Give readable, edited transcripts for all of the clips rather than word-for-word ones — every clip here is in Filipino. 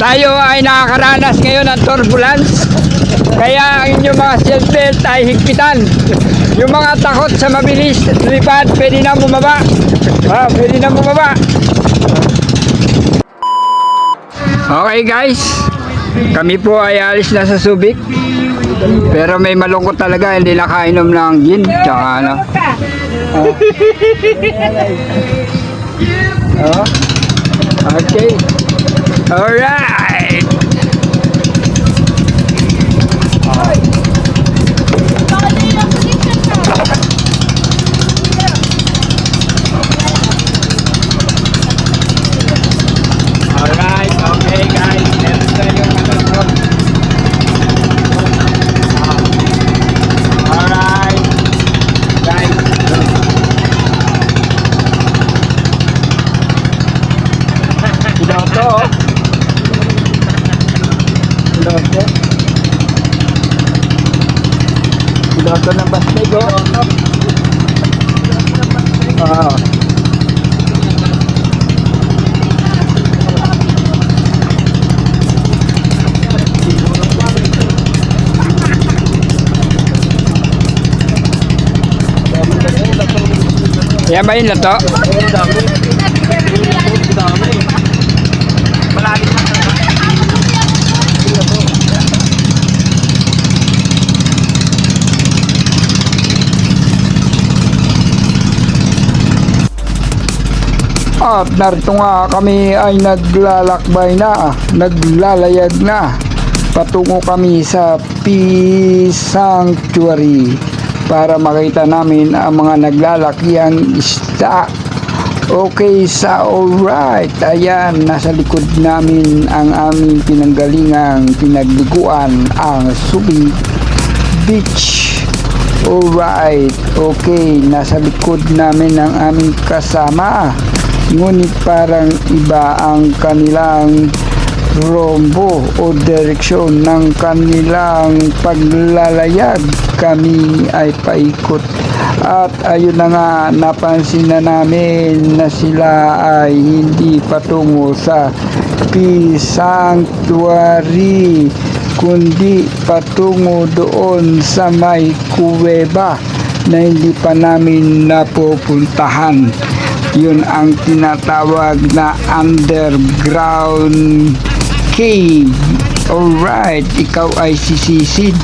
Tayo ay nakakaranas ngayon ng turbulence. Kaya ang inyong mga seatbelt ay higpitan. Yung mga takot sa mabilis lipad, pwede na bumaba. Pwede na bumaba. Okay guys, kami po ay alis na sa Subic. Pero may malungkot talaga, hindi nakainom ng gin. Tsaka ano. Okay. Alright. Alright, okay guys. Meron tayong malungkot. Alright. Guys. Piloto. Piloto ng Basnego. Yan ba yun na to? At narito nga kami ay naglalakbay na, naglalayag na. Patungo kami sa Peace Sanctuary para makita namin ang mga naglalakiang isda. Okay, sa alright. Ayan, nasa likod namin ang aming pinanggalingang pinagliguan, ang Subic Beach. Alright, okay, nasa likod namin ang aming kasama. Ngunit parang iba ang kanilang rombo o direksyon ng kanilang paglalayag. Kami ay paikot at ayun na nga, napansin na namin na sila ay hindi patungo sa Peace Sanctuary kundi patungo doon sa may kuweba na hindi pa namin napupuntahan. Yun ang tinatawag na underground cave. Alright, ikaw ay sisisid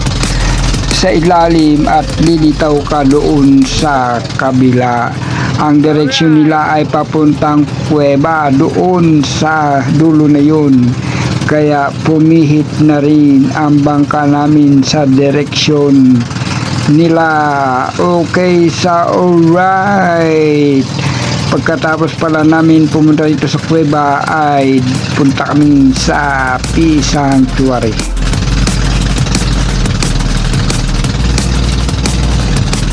sa ilalim at lilitaw ka doon sa kabila. Ang direksyon nila ay papuntang kuweba doon sa dulo na yun. Kaya pumihit na rin ang bangka namin sa direksyon nila. Okay, sa alright. Pagkatapos pala namin pumunta dito sa kuweba ay punta kami sa Peace Sanctuary.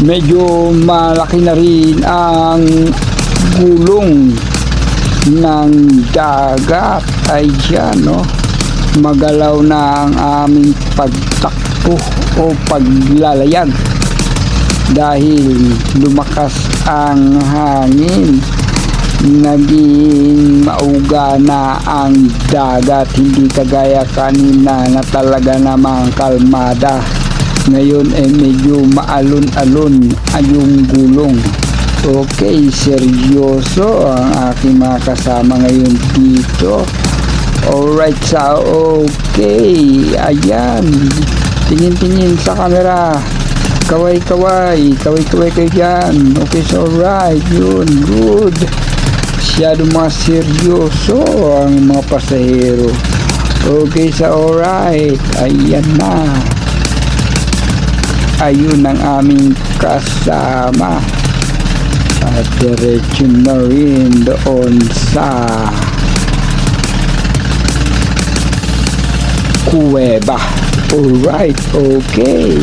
Medyo malaki na rin ang gulong ng dagat. Ay dyan, no? Magalaw na ang aming pagtakbo o paglalayag dahil lumakas ang hangin. Naging mauga na ang dagat, hindi kagaya kanina na talaga namang kalmada. Ngayon ay medyo maalon-alon yung gulong. Okay, seryoso ang aking mga kasama ngayon dito. Alright, sa okay. Ayan, tingin-tingin sa camera. Kaway-kaway kayo dyan. Okay, so alright, yun, good. Masyado mga seryoso ang mga pasahero. Okay, sa alright, ayan na. Ayun ang aming kasama. At diretso na rin doon sa kuweba. Alright, okay.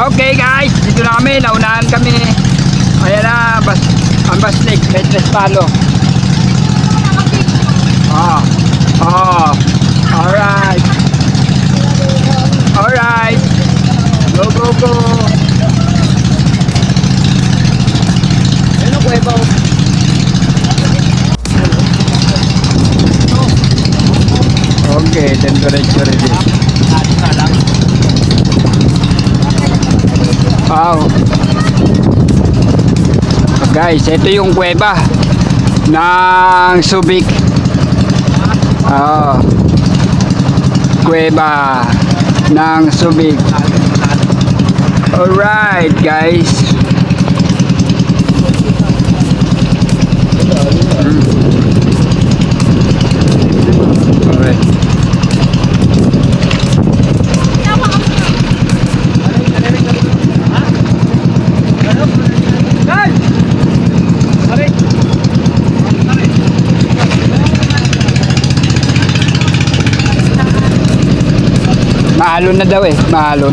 Okay guys, dito na kami, naunahan kami. Ayan na, ang basnik, may tres palo. Alright. Alright. Go, go, go. Ano kuweba? Okay, temperature ready. Wow. Guys, ito yung kuweba ng Subic. Kuweba ng Subic. Alright guys. Alright. Mahalon na daw eh, mahalon.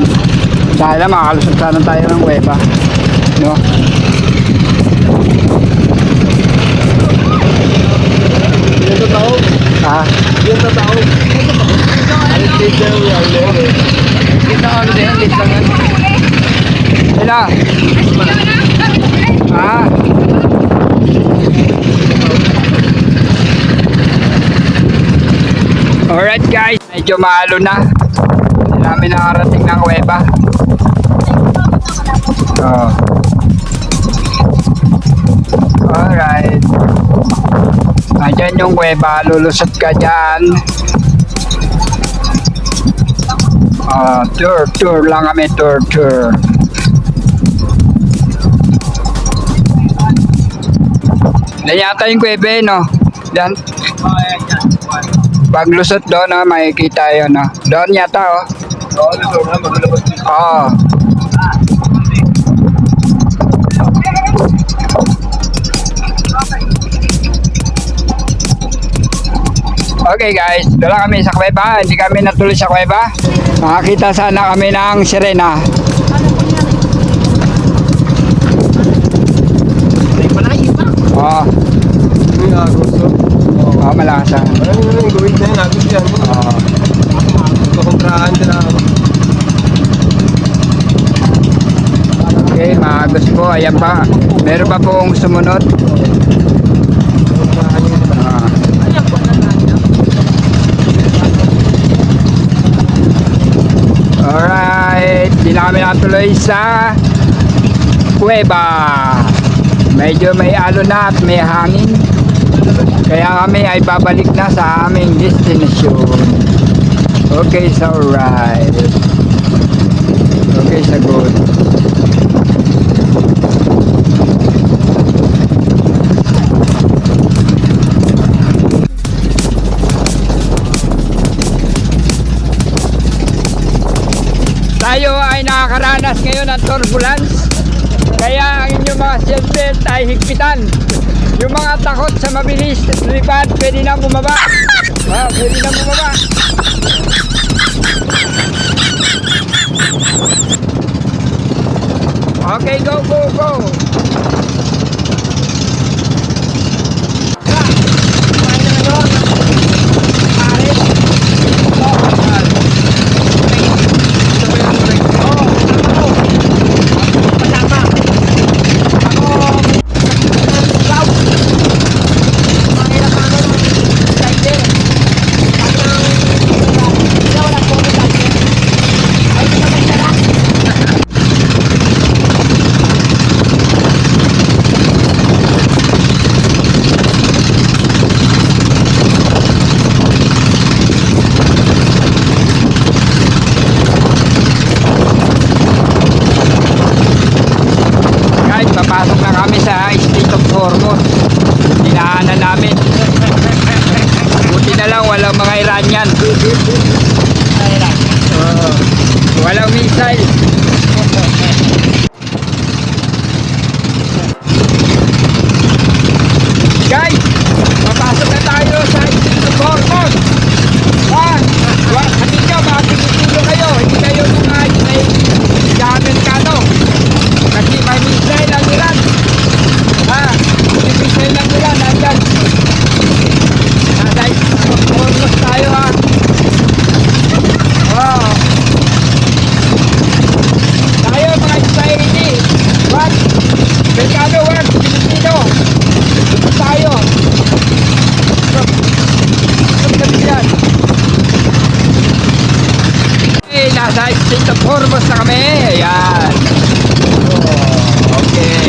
Sana makalusot sana tayo ng kuweba. No? Yung totoo? Ha? Yung totoo? Alit dito yung lere. Dito ano din, dito lang yan. Sila? Ha? Alright guys, medyo mahalon na. Namin nakarating ng kuweba. Alright. Ayan yung kuweba. Lulusot ka dyan. Tour lang kami. Tour. Yan yata yung kuweba eh, no? Yan. Pag lusot doon, makikita yun, no? Doon yata, oh. Oo. Okay guys, doon kami sa kuweba. Hindi kami natuloy sa kuweba. Makakita sana kami ng sirena. Oo. Oo, malakas ah. Gawin na yun, agos yan. Kukontrahan sila. Okay, maagos po. Ayan pa. Meron pa pong sumunod. Alright. Di na kami natuloy sa kuweba. Medyo may alon na at may hangin. Kaya kami ay babalik na sa aming destination. Okay, so alright. Okay, so good. Tayo ay nakakaranas ngayon ng turbulence. Kaya ang inyong mga seatbelt ay higpitan. Yung mga takot sa mabilis lipad, pwede na bumaba. Pwede na bumaba. Okay, go, go, go. Papasok na kami sa State of Hormuz. Dinaanan namin. Buti na lang walang mga Iranian. Walang missile. Guys, papasok na tayo sa State of Hormuz. Sabi nyo, makikitilo kayo. Hindi kayo mga Amerikano. Almost na kami. Ayan. Oh, okay.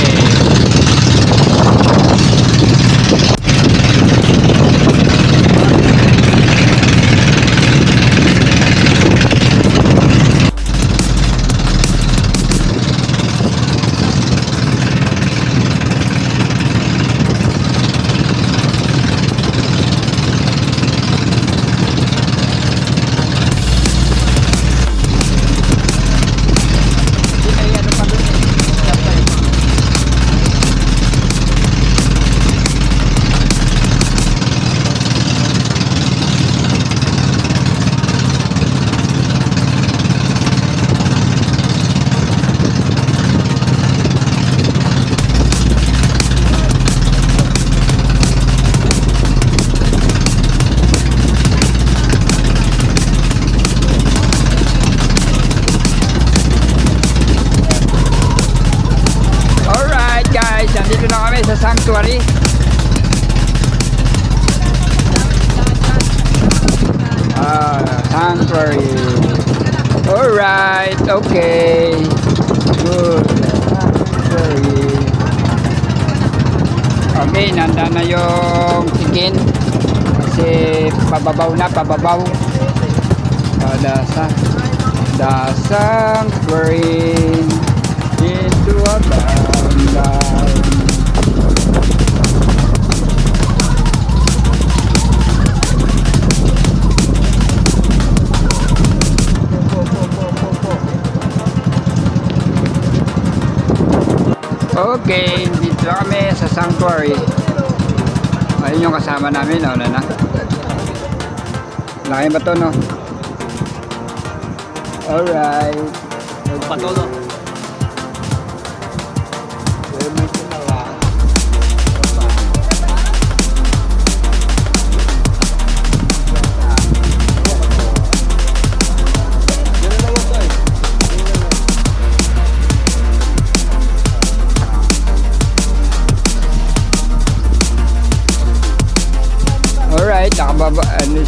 Alright guys, nandito na kami sa sanctuary. Sanctuary. Alright, okay. Good. Sanctuary. Okay, nanda na yung chicken. Kasi pababaw na, pababaw. The sanctuary into a down. Okay, dito na kami sa sanctuary. Ayun yung kasama namin, ano na. Laki ba to, no? Alright. Patulo. Alright, nakababa. Ano